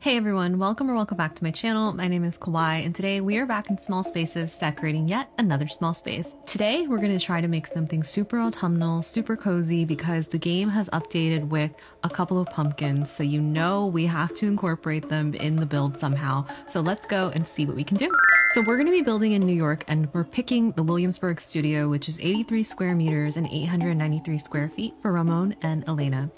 Hey everyone, welcome or welcome back to my channel. My name is Kawaii, and today we are back in Small Spaces decorating yet another small space. Today we're going to try to make something super autumnal, super cozy, because the game has updated with a couple of pumpkins, so you know we have to incorporate them in the build somehow. So let's go and see what we can do. So we're going to be building in New York, and we're picking the Williamsburg studio, which is 83 square meters and 893 square feet for Ramon and Elena.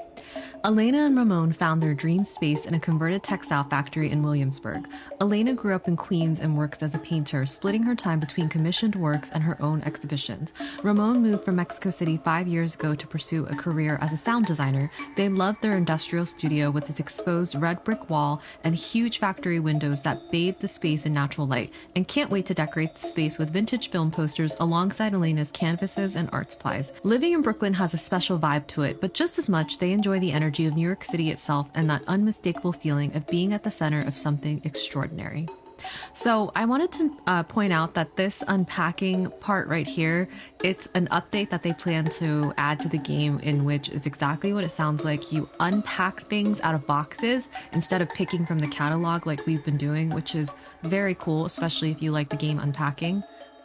Elena and Ramon found their dream space in a converted textile factory in Williamsburg. Elena grew up in Queens and works as a painter, splitting her time between commissioned works and her own exhibitions. Ramon moved from Mexico City 5 years ago to pursue a career as a sound designer. They loved their industrial studio with its exposed red brick wall and huge factory windows that bathed the space in natural light, and can't wait to decorate the space with vintage film posters alongside Elena's canvases and art supplies. Living in Brooklyn has a special vibe to it, but just as much, they enjoy the energy of New York City itself and that unmistakable feeling of being at the center of something extraordinary. So I wanted to point out that this unpacking part right here, it's an update that they plan to add to the game, in which is exactly what it sounds like. You unpack things out of boxes instead of picking from the catalog like we've been doing, which is very cool, especially if you like the game unpacking.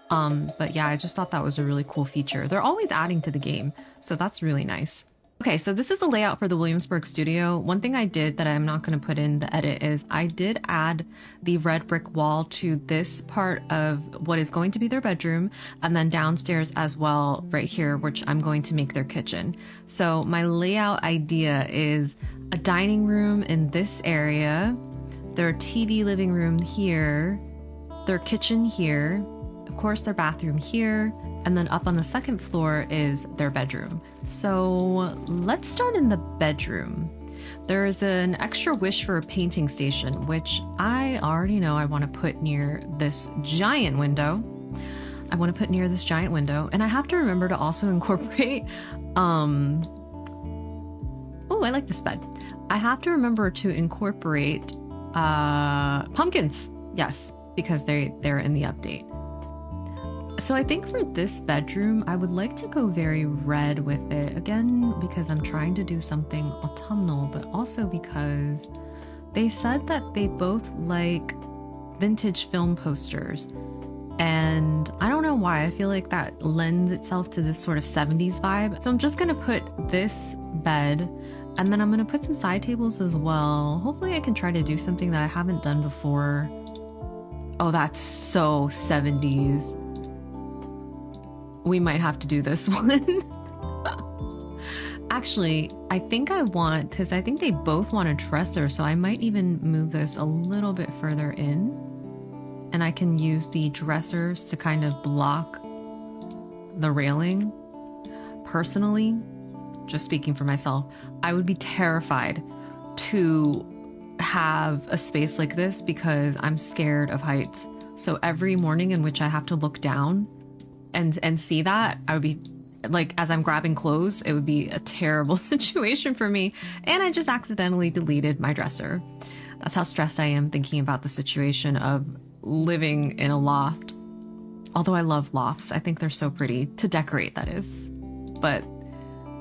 But yeah, I just thought that was a really cool feature. They're always adding to the game, so that's really nice. Okay, so this is the layout for the Williamsburg studio. One thing I did that I'm not going to put in the edit is I did add the red brick wall to this part of what is going to be their bedroom, and then downstairs as well right here, which I'm going to make their kitchen. So my layout idea is a dining room in this area, their TV living room here, their kitchen here, of course their bathroom here, and then up on the second floor is their bedroom. So let's start in the bedroom. There is an extra wish for a painting station, which I already know I want to put near this giant window. And I have to remember to also incorporate, oh, I like this bed. I have to remember to incorporate pumpkins, yes, because they're in the update. So I think for this bedroom, I would like to go very red with it. Again, because I'm trying to do something autumnal, but also because they said that they both like vintage film posters. And I don't know why, I feel like that lends itself to this sort of 70s vibe. So I'm just going to put this bed, and then I'm going to put some side tables as well. Hopefully I can try to do something that I haven't done before. Oh, that's so 70s. We might have to do this one. Actually, I think I want, because I think they both want a dresser, so I might even move this a little bit further in, and I can use the dressers to kind of block the railing. Personally, just speaking for myself, I would be terrified to have a space like this because I'm scared of heights. So every morning in which I have to look down and see that, I would be like, as I'm grabbing clothes, it would be a terrible situation for me. And I just accidentally deleted my dresser. That's how stressed I am thinking about the situation of living in a loft. Although I love lofts. I think they're so pretty to decorate, that is. But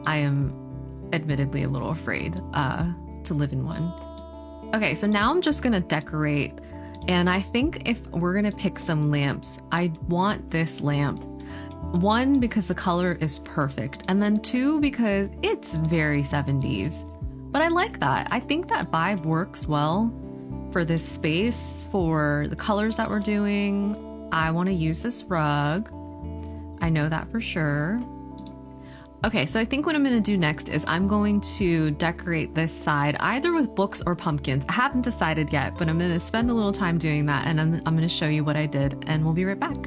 I am admittedly a little afraid to live in one. Okay, so now I'm just gonna decorate. And I think if we're gonna pick some lamps, I want this lamp. One, because the color is perfect, and then two, because it's very 70s. But I like that. I think that vibe works well for this space, for the colors that we're doing. I want to use this rug. I know that for sure. Okay, so I think what I'm going to do next is I'm going to decorate this side either with books or pumpkins. I haven't decided yet, but I'm going to spend a little time doing that, and I'm going to show you what I did, and we'll be right back.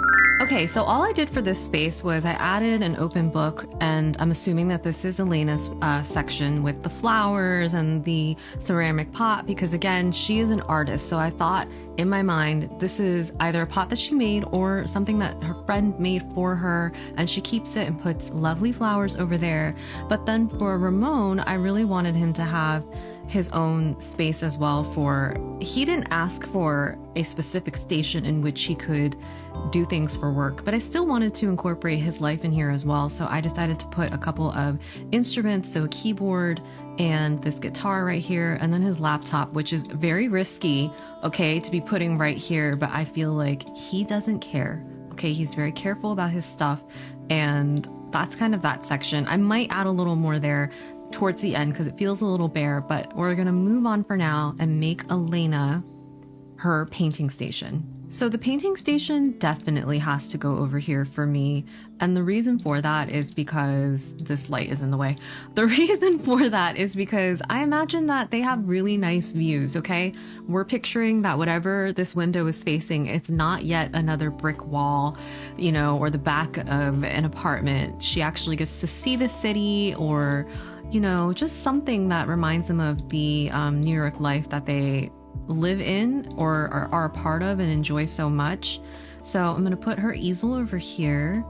Okay, so all I did for this space was I added an open book, and I'm assuming that this is Elena's section with the flowers and the ceramic pot, because again, she is an artist. So I thought in my mind, this is either a pot that she made or something that her friend made for her, and she keeps it and puts lovely flowers over there. But then for Ramon, I really wanted him to have his own space as well. He didn't ask for a specific station in which he could do things for work, but I still wanted to incorporate his life in here as well. So I decided to put a couple of instruments, so a keyboard and this guitar right here, and then his laptop, which is very risky, okay, to be putting right here, but I feel like he doesn't care. Okay, he's very careful about his stuff, and that's kind of that section. I might add a little more there towards the end because it feels a little bare, but we're gonna move on for now and make Elena her painting station. So the painting station definitely has to go over here for me, and the reason for that is because this light is in the way. The reason for that is because I imagine that they have really nice views, okay? We're picturing that whatever this window is facing, it's not yet another brick wall, you know, or the back of an apartment. She actually gets to see the city, or, you know, just something that reminds them of the New York life that they live in or are a part of and enjoy so much. So I'm going to put her easel over here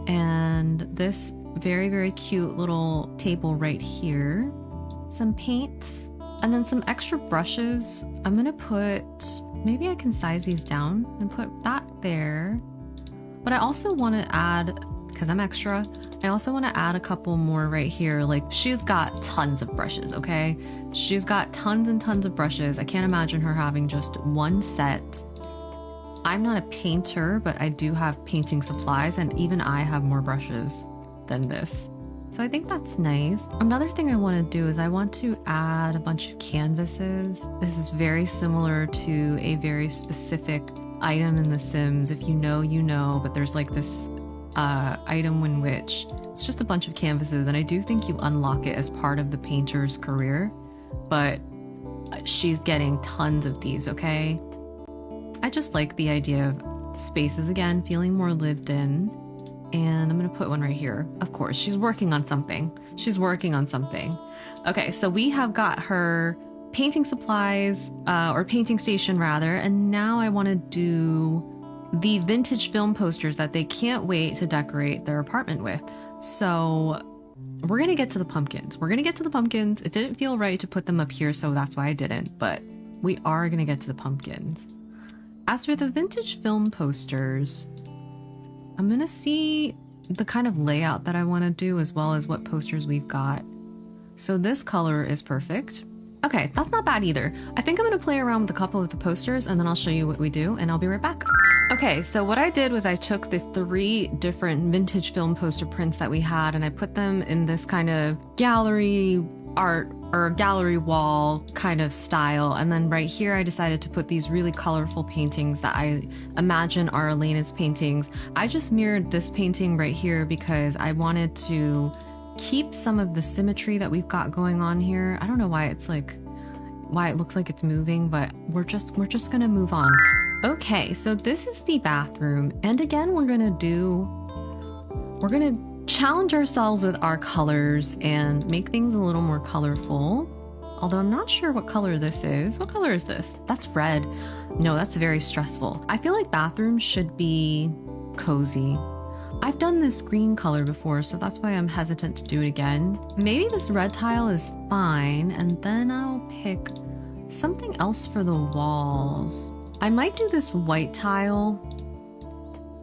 and this very, very cute little table right here, some paints, and then some extra brushes. I'm going to put, maybe I can size these down and put that there. But I also want to add, because I'm extra, I also want to add a couple more right here. Like, she's got tons of brushes, okay? She's got tons and tons of brushes. I can't imagine her having just one set. I'm not a painter, but I do have painting supplies, and even I have more brushes than this. So I think that's nice. Another thing I want to do is I want to add a bunch of canvases. This is very similar to a very specific item in The Sims. If you know, you know, but there's like this item in which it's just a bunch of canvases, and I do think you unlock it as part of the painter's career, but she's getting tons of these, okay? I just like the idea of spaces again, feeling more lived in, and I'm gonna put one right here. Of course, she's working on something. She's working on something. Okay, so we have got her painting supplies, or painting station rather, and now I want to do the vintage film posters that they can't wait to decorate their apartment with. So we're gonna get to the pumpkins. We're gonna get to the pumpkins. It didn't feel right to put them up here, so that's why I didn't, but we are gonna get to the pumpkins. As for the vintage film posters, I'm gonna see the kind of layout that I want to do as well as what posters we've got. So this color is perfect. Okay, that's not bad either. I think I'm gonna play around with a couple of the posters and then I'll show you what we do, and I'll be right back. Okay, so what I did was I took the 3 different vintage film poster prints that we had and I put them in this kind of gallery art or gallery wall kind of style, and then right here I decided to put these really colorful paintings that I imagine are Elena's paintings. I just mirrored this painting right here because I wanted to keep some of the symmetry that we've got going on here. I don't know why it looks like it's moving, but we're just gonna move on. Okay, so this is the bathroom, and again we're gonna challenge ourselves with our colors and make things a little more colorful. Although I'm not sure what color this is. What color is this? That's red. No, that's very stressful. I feel like bathrooms should be cozy. I've done this green color before, so that's why I'm hesitant to do it again. Maybe this red tile is fine, and then I'll pick something else for the walls. I might do this white tile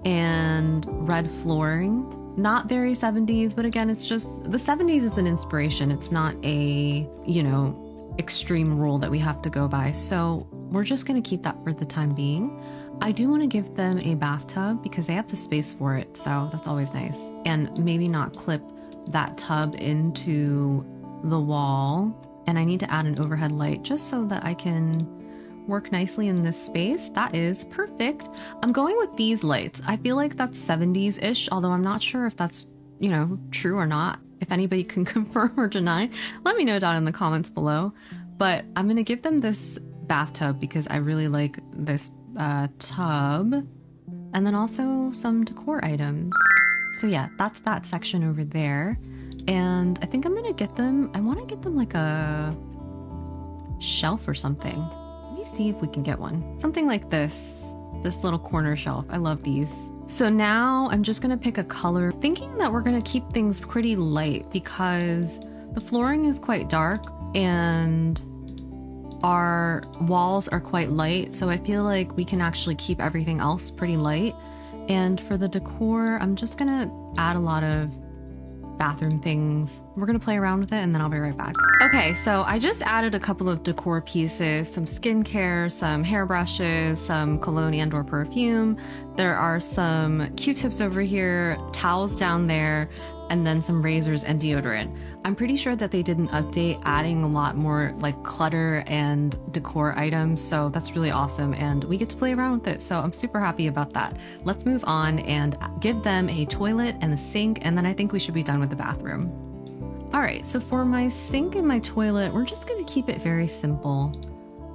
and red flooring. Not very 70s, but again, it's just, the 70s is an inspiration. It's not a, extreme rule that we have to go by. So we're just going to keep that for the time being. I do want to give them a bathtub because they have the space for it, so that's always nice. And maybe not clip that tub into the wall. And I need to add an overhead light just so that I can work nicely in this space. That is perfect. I'm going with these lights. I feel like that's 70s-ish, although I'm not sure if that's, true or not. If anybody can confirm or deny, let me know down in the comments below. But I'm going to give them this bathtub because I really like this tub, and then also some decor items. So yeah, that's that section over there. And I think I'm going to get them, I want to get them like a shelf or something. Let me see if we can get one. Something like this little corner shelf. I love these. So now I'm just gonna pick a color, thinking that we're gonna keep things pretty light because the flooring is quite dark and our walls are quite light, so I feel like we can actually keep everything else pretty light. And for the decor, I'm just gonna add a lot of bathroom things. We're gonna play around with it and then I'll be right back. Okay, so I just added a couple of decor pieces, some skincare, some hairbrushes, some cologne and or perfume. There are some Q-tips over here, towels down there, and then some razors and deodorant. I'm pretty sure that they did an update adding a lot more like clutter and decor items, so that's really awesome and we get to play around with it, so I'm super happy about that. Let's move on and give them a toilet and a sink, and then I think we should be done with the bathroom. Alright, so for my sink and my toilet, we're just going to keep it very simple.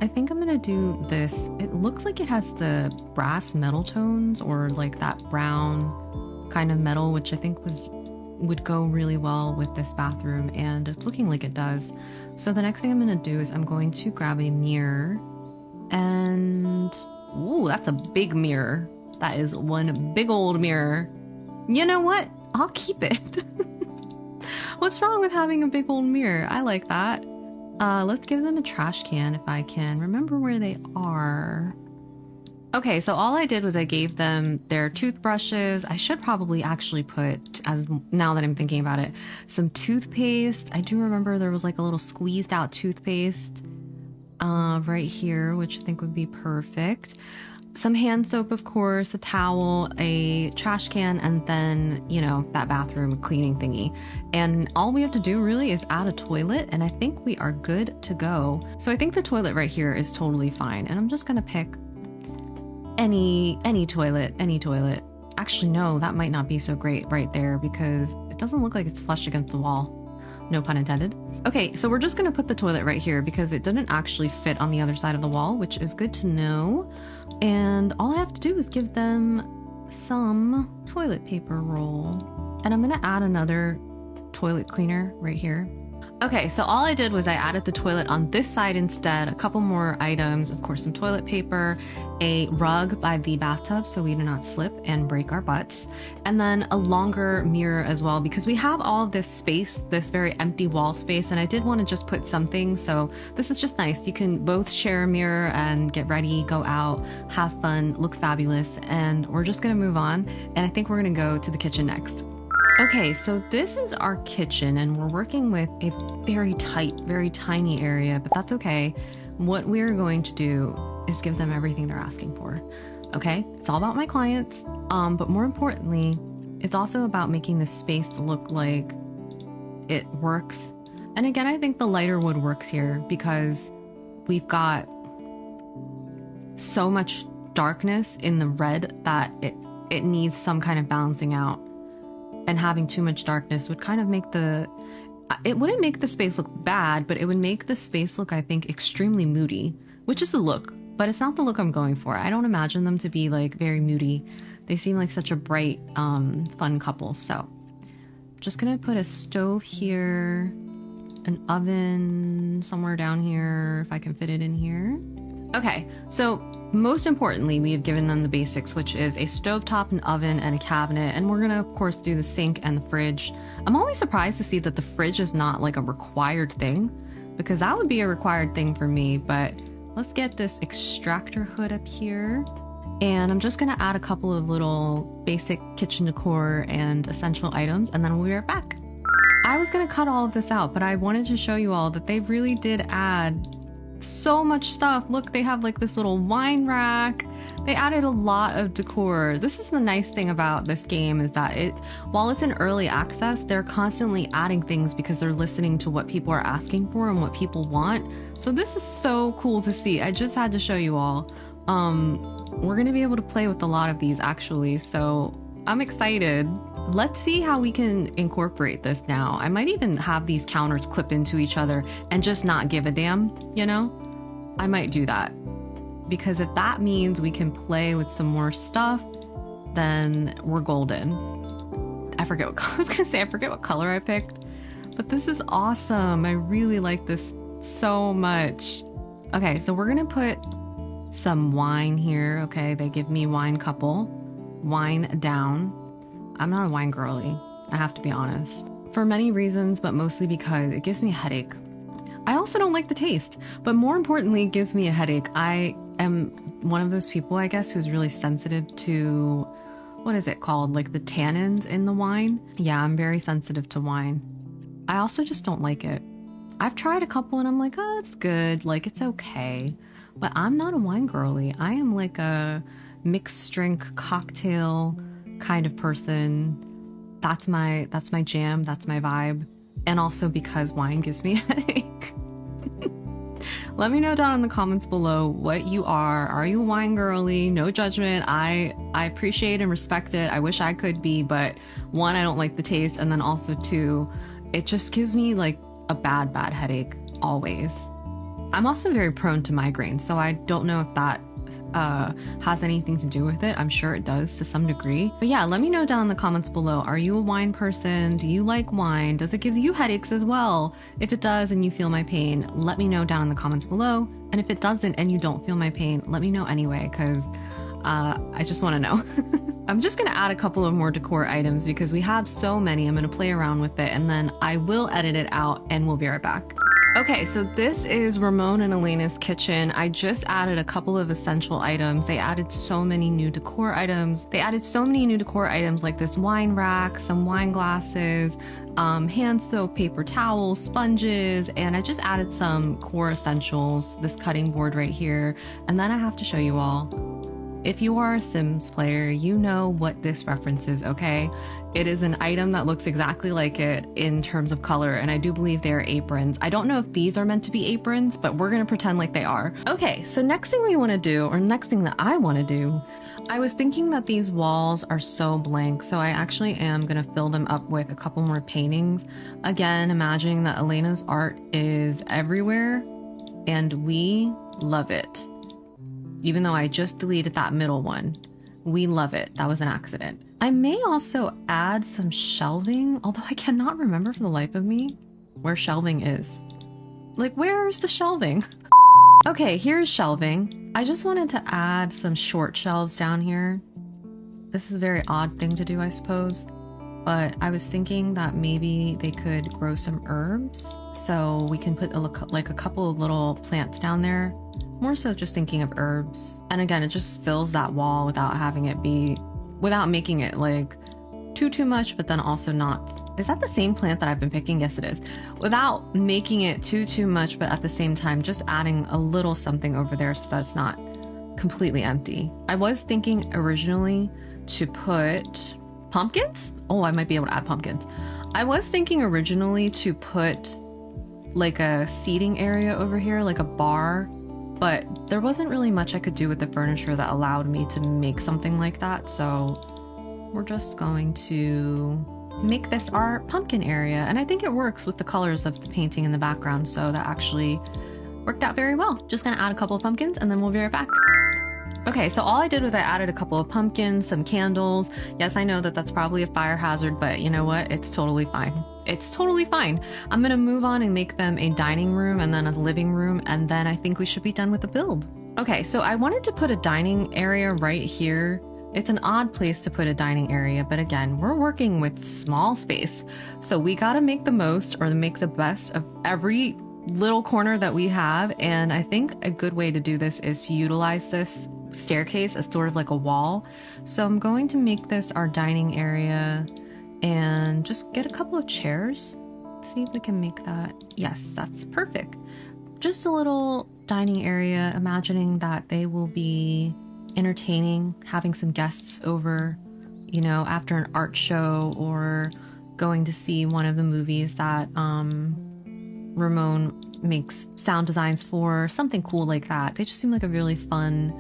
I think I'm going to do this. It looks like it has the brass metal tones or like that brown kind of metal, which I think would go really well with this bathroom, and it's looking like it does. So the next thing I'm going to do is I'm going to grab a mirror, and ooh, that's a big mirror. That is one big old mirror. You know what? I'll keep it. What's wrong with having a big old mirror? I like that. Let's give them a trash can if I can remember where they are. Okay, so all I did was I gave them their toothbrushes. I should probably actually put, as now that I'm thinking about it, some toothpaste. I do remember there was like a little squeezed out toothpaste right here, which I think would be perfect. Some hand soap, of course, a towel, a trash can, and then, you know, that bathroom cleaning thingy. And all we have to do really is add a toilet, and I think we are good to go. So I think the toilet right here is totally fine, and I'm just gonna pick any toilet. Actually, no, that might not be so great right there because it doesn't look like it's flush against the wall. No pun intended. Okay, so we're just gonna put the toilet right here because it didn't actually fit on the other side of the wall, which is good to know. And all I have to do is give them some toilet paper roll. And I'm gonna add another toilet cleaner right here. Okay, so all I did was I added the toilet on this side instead, a couple more items, of course, some toilet paper, a rug by the bathtub so we do not slip and break our butts, and then a longer mirror as well because we have all of this space, this very empty wall space, and I did want to just put something, so this is just nice. You can both share a mirror and get ready, go out, have fun, look fabulous, and we're just gonna move on, and I think we're gonna go to the kitchen next. Okay, so this is our kitchen and we're working with a very tight, very tiny area, but that's okay. What we're going to do is give them everything they're asking for. Okay, it's all about my clients, but more importantly, it's also about making this space look like it works. And again, I think the lighter wood works here because we've got so much darkness in the red that it needs some kind of balancing out. And having too much darkness would kind of make it wouldn't make the space look bad, but it would make the space look, I think, extremely moody, which is a look, but it's not the look I'm going for. I don't imagine them to be like very moody. They seem like such a bright, fun couple. So just gonna put a stove here, an oven somewhere down here, if I can fit it in here. Okay, so most importantly, we have given them the basics, which is a stovetop, an oven, and a cabinet, and we're gonna, of course, do the sink and the fridge. I'm always surprised to see that the fridge is not like a required thing, because that would be a required thing for me, but let's get this extractor hood up here, and I'm just gonna add a couple of little basic kitchen decor and essential items, and then we'll be right back. I was gonna cut all of this out, but I wanted to show you all that they really did add so much stuff. Look, they have like this little wine rack. They added a lot of decor. This is the nice thing about this game is that while it's in early access, they're constantly adding things because they're listening to what people are asking for and what people want. So this is so cool to see. I just had to show you all. We're going to be able to play with a lot of these actually, so I'm excited. Let's see how we can incorporate this now. I might even have these counters clip into each other and just not give a damn, you know? I might do that. Because if that means we can play with some more stuff, then we're golden. I forget what color I picked. But this is awesome. I really like this so much. Okay, so we're gonna put some wine here. Okay, they give me wine couple. Wine down. I'm not a wine girly, I have to be honest. For many reasons, but mostly because it gives me a headache. I also don't like the taste, but more importantly, it gives me a headache. I am one of those people, I guess, who's really sensitive to, what is it called? Like the tannins in the wine. Yeah, I'm very sensitive to wine. I also just don't like it. I've tried a couple and I'm like, oh, it's good. Like, it's okay. But I'm not a wine girly. I am like a mixed drink cocktail kind of person. That's my jam. That's my vibe. And also because wine gives me a headache. Let me know down in the comments below what you are. Are you a wine girly? No judgment. I appreciate and respect it. I wish I could be, but one, I don't like the taste. And then also two, it just gives me like a bad headache always. I'm also very prone to migraines, so I don't know if that has anything to do with it. I'm sure it does to some degree. But yeah, let me know down in the comments below. Are you a wine person? Do you like wine? Does it give you headaches as well? If it does and you feel my pain, let me know down in the comments below. And if it doesn't and you don't feel my pain, let me know anyway, because I just want to know. I'm just going to add a couple of more decor items because we have so many. I'm going to play around with it and then I will edit it out and we'll be right back. Okay, so this is Ramon and Elena's kitchen. I just added a couple of essential items. They added so many new decor items. Like this wine rack, some wine glasses, hand soap, paper towels, sponges, and I just added some core essentials, this cutting board right here. And then I have to show you all. If you are a Sims player, you know what this references, okay? It is an item that looks exactly like it in terms of color, and I do believe they are aprons. I don't know if these are meant to be aprons, but we're gonna pretend like they are. Okay, so next thing we wanna do, or next thing that I wanna do, I was thinking that these walls are so blank, so I actually am gonna fill them up with a couple more paintings. Again, imagining that Elena's art is everywhere, and we love it. Even though I just deleted that middle one, we love it. That was an accident. I may also add some shelving, although I cannot remember for the life of me where shelving is. Like, where's the shelving? Okay, here's shelving. I just wanted to add some short shelves down here. This is a very odd thing to do, I suppose, but I was thinking that maybe they could grow some herbs, so we can put like a couple of little plants down there. More so just thinking of herbs. And again, it just fills that wall without making it like too much, but then also not. Is that the same plant that I've been picking? Yes, it is. Without making it too much, but at the same time, just adding a little something over there so that it's not completely empty. I was thinking originally to put pumpkins. Oh, I might be able to add pumpkins. I was thinking originally to put like a seating area over here, like a bar, but there wasn't really much I could do with the furniture that allowed me to make something like that, so we're just going to make this our pumpkin area, and I think it works with the colors of the painting in the background, so that actually worked out very well. Just gonna add a couple of pumpkins and then we'll be right back. Okay, so all I did was I added a couple of pumpkins, some candles. Yes, I know that that's probably a fire hazard, but you know what? It's totally fine. It's totally fine. I'm gonna move on and make them a dining room and then a living room, and then I think we should be done with the build. Okay, so I wanted to put a dining area right here. It's an odd place to put a dining area, but again, we're working with small space. So we gotta make the most or make the best of every little corner that we have, and I think a good way to do this is to utilize this staircase as sort of like a wall. So I'm going to make this our dining area and just get a couple of chairs. See if we can make that. Yes, that's perfect. Just a little dining area, imagining that they will be entertaining, having some guests over, you know, after an art show or going to see one of the movies that Ramon makes sound designs for, something cool like that. They just seem like a really fun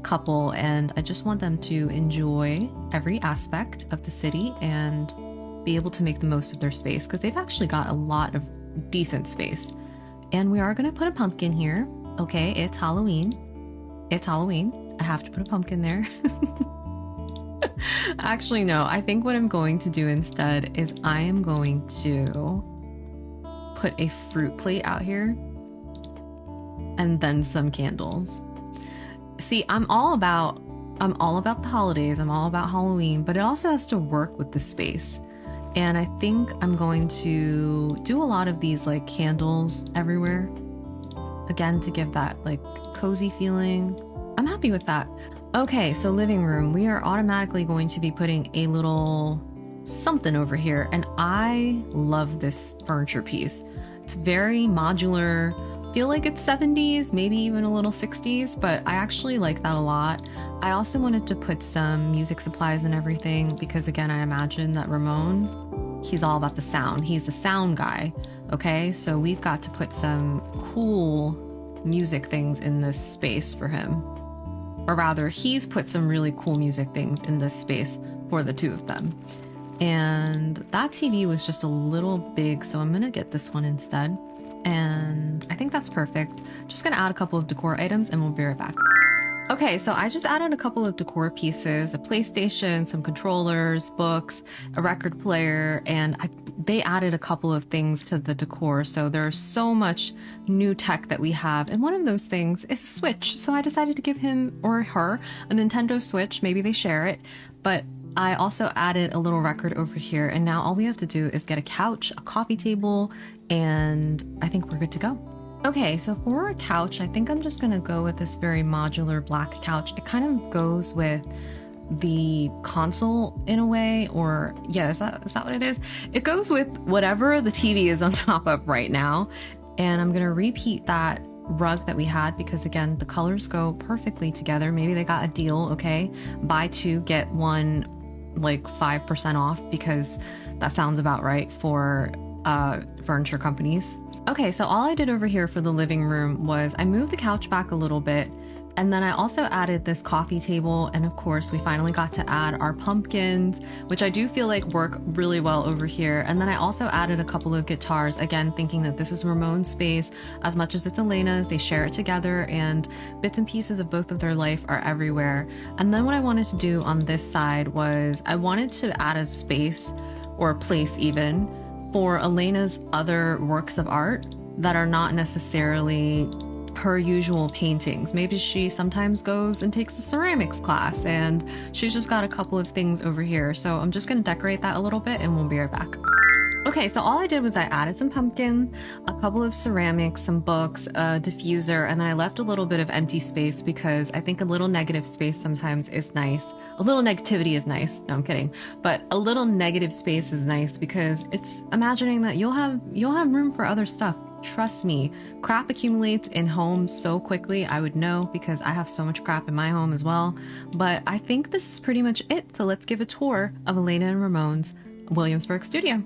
couple, and I just want them to enjoy every aspect of the city and be able to make the most of their space, because they've actually got a lot of decent space. And we are going to put a pumpkin here. Okay, it's Halloween. It's Halloween. I have to put a pumpkin there. Actually, no. I think what I'm going to do instead is I am going to put a fruit plate out here and then some candles. See, I'm all about the holidays. I'm all about Halloween, but it also has to work with the space. And I think I'm going to do a lot of these like candles everywhere. Again, to give that like cozy feeling. I'm happy with that. Okay, so living room. We are automatically going to be putting a little something over here. And I love this furniture piece. It's very modular. Feel like it's 70s, maybe even a little 60s, but I actually like that a lot. I also wanted to put some music supplies and everything because again, I imagine that Ramon, he's all about the sound. He's the sound guy. Okay, so we've got to put some cool music things in this space for him. Or rather, he's put some really cool music things in this space for the two of them. And that TV was just a little big, so I'm gonna get this one instead. And I think that's perfect. Just gonna add a couple of decor items and we'll be right back. Okay, so I just added a couple of decor pieces, a PlayStation, some controllers, books, a record player, and they added a couple of things to the decor. So there's so much new tech that we have. And one of those things is a Switch. So I decided to give him or her a Nintendo Switch. Maybe they share it. But I also added a little record over here. And now all we have to do is get a couch, a coffee table, and I think we're good to go. Okay, so for a couch, I think I'm just gonna go with this very modular black couch. It kind of goes with the console in a way, or yeah, is that what it is? It goes with whatever the TV is on top of right now. And I'm gonna repeat that rug that we had because again, the colors go perfectly together. Maybe they got a deal, okay? Buy two, get one like 5% off because that sounds about right for furniture companies. Okay, so all I did over here for the living room was I moved the couch back a little bit, and then I also added this coffee table, and of course we finally got to add our pumpkins, which I do feel like work really well over here. And then I also added a couple of guitars, again thinking that this is Ramon's space as much as it's Elena's. They share it together and bits and pieces of both of their life are everywhere. And then what I wanted to do on this side was I wanted to add a space or a place even for Elena's other works of art that are not necessarily her usual paintings. Maybe she sometimes goes and takes a ceramics class and she's just got a couple of things over here. So I'm just going to decorate that a little bit and we'll be right back. Okay, so all I did was I added some pumpkins, a couple of ceramics, some books, a diffuser, and then I left a little bit of empty space because I think a little negative space sometimes is nice. A little negativity is nice. No, I'm kidding. But a little negative space is nice because it's imagining that you'll have room for other stuff. Trust me, crap accumulates in homes so quickly. I would know because I have so much crap in my home as well. But I think this is pretty much it. So let's give a tour of Elena and Ramon's Williamsburg studio.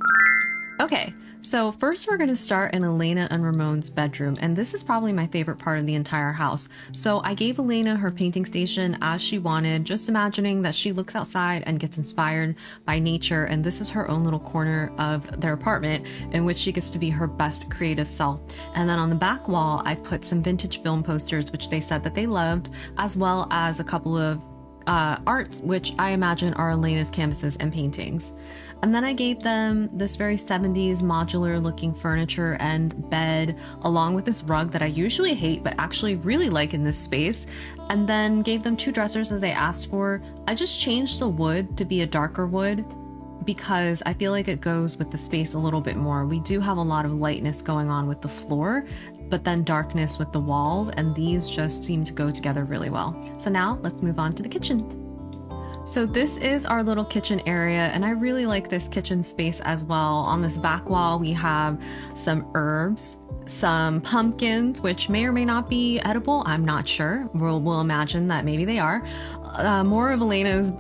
Okay, so first we're going to start in Elena and Ramon's bedroom, and this is probably my favorite part of the entire house. So I gave Elena her painting station as she wanted, just imagining that she looks outside and gets inspired by nature, and this is her own little corner of their apartment in which she gets to be her best creative self. And then on the back wall, I put some vintage film posters, which they said that they loved, as well as a couple of art, which I imagine are Elena's canvases and paintings. And then I gave them this very 70s modular looking furniture and bed, along with this rug that I usually hate but actually really like in this space. And then gave them two dressers as they asked for. I just changed the wood to be a darker wood because I feel like it goes with the space a little bit more. We do have a lot of lightness going on with the floor, but then darkness with the walls, and these just seem to go together really well. So now let's move on to the kitchen. So this is our little kitchen area, and I really like this kitchen space as well. On this back wall, we have some herbs, some pumpkins, which may or may not be edible. I'm not sure. We'll imagine that maybe they are. More of Elena's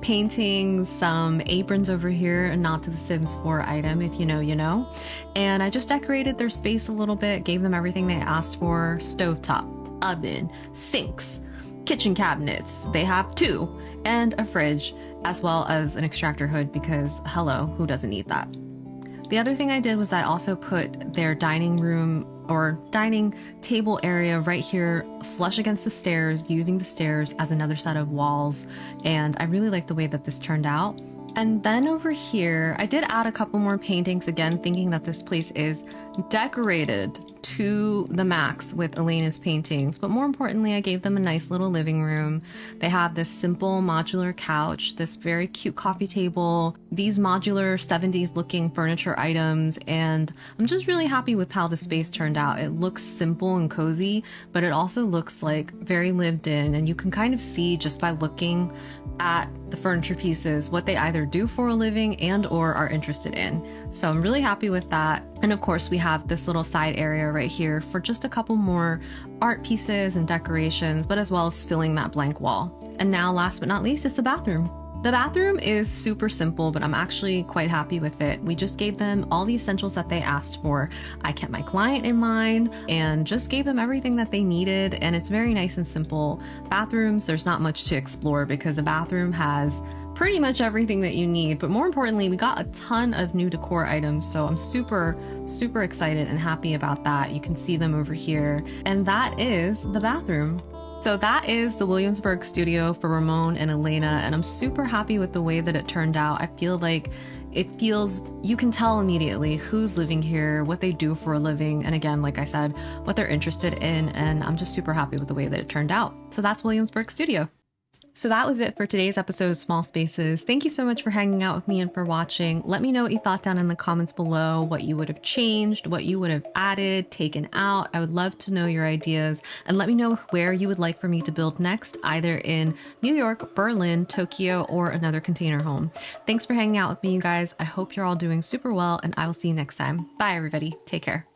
paintings, some aprons over here, and not to the Sims 4 item. If you know, you know. And I just decorated their space a little bit, gave them everything they asked for: stovetop, oven, sinks, kitchen cabinets. They have two. And a fridge, as well as an extractor hood because, hello, who doesn't need that? The other thing I did was I also put their dining room or dining table area right here flush against the stairs, using the stairs as another set of walls. And I really like the way that this turned out. And then over here, I did add a couple more paintings, again, thinking that this place is decorated to the max with Elena's paintings, but more importantly, I gave them a nice little living room. They have this simple modular couch, this very cute coffee table, these modular 70s looking furniture items, and I'm just really happy with how the space turned out. It looks simple and cozy, but it also looks like very lived in, and you can kind of see just by looking at the furniture pieces what they either do for a living and or are interested in. So I'm really happy with that. And of course we have this little side area right here for just a couple more art pieces and decorations, but as well as filling that blank wall. And now last but not least, it's the bathroom. The bathroom is super simple, but I'm actually quite happy with it. We just gave them all the essentials that they asked for. I kept my client in mind and just gave them everything that they needed, and it's very nice and simple. Bathrooms, there's not much to explore because the bathroom has pretty much everything that you need, but more importantly, we got a ton of new decor items, so I'm super excited and happy about that. You can see them over here, and that is the bathroom. So that is the Williamsburg studio for Ramon and Elena, and I'm super happy with the way that it turned out. I feel like you can tell immediately who's living here, what they do for a living, and again, like I said, what they're interested in, and I'm just super happy with the way that it turned out. So that's Williamsburg Studio. So that was it for today's episode of Small Spaces. Thank you so much for hanging out with me and for watching. Let me know what you thought down in the comments below, what you would have changed, what you would have added, taken out. I would love to know your ideas, and let me know where you would like for me to build next, either in New York, Berlin, Tokyo, or another container home. Thanks for hanging out with me, you guys. I hope you're all doing super well, and I will see you next time. Bye, everybody. Take care.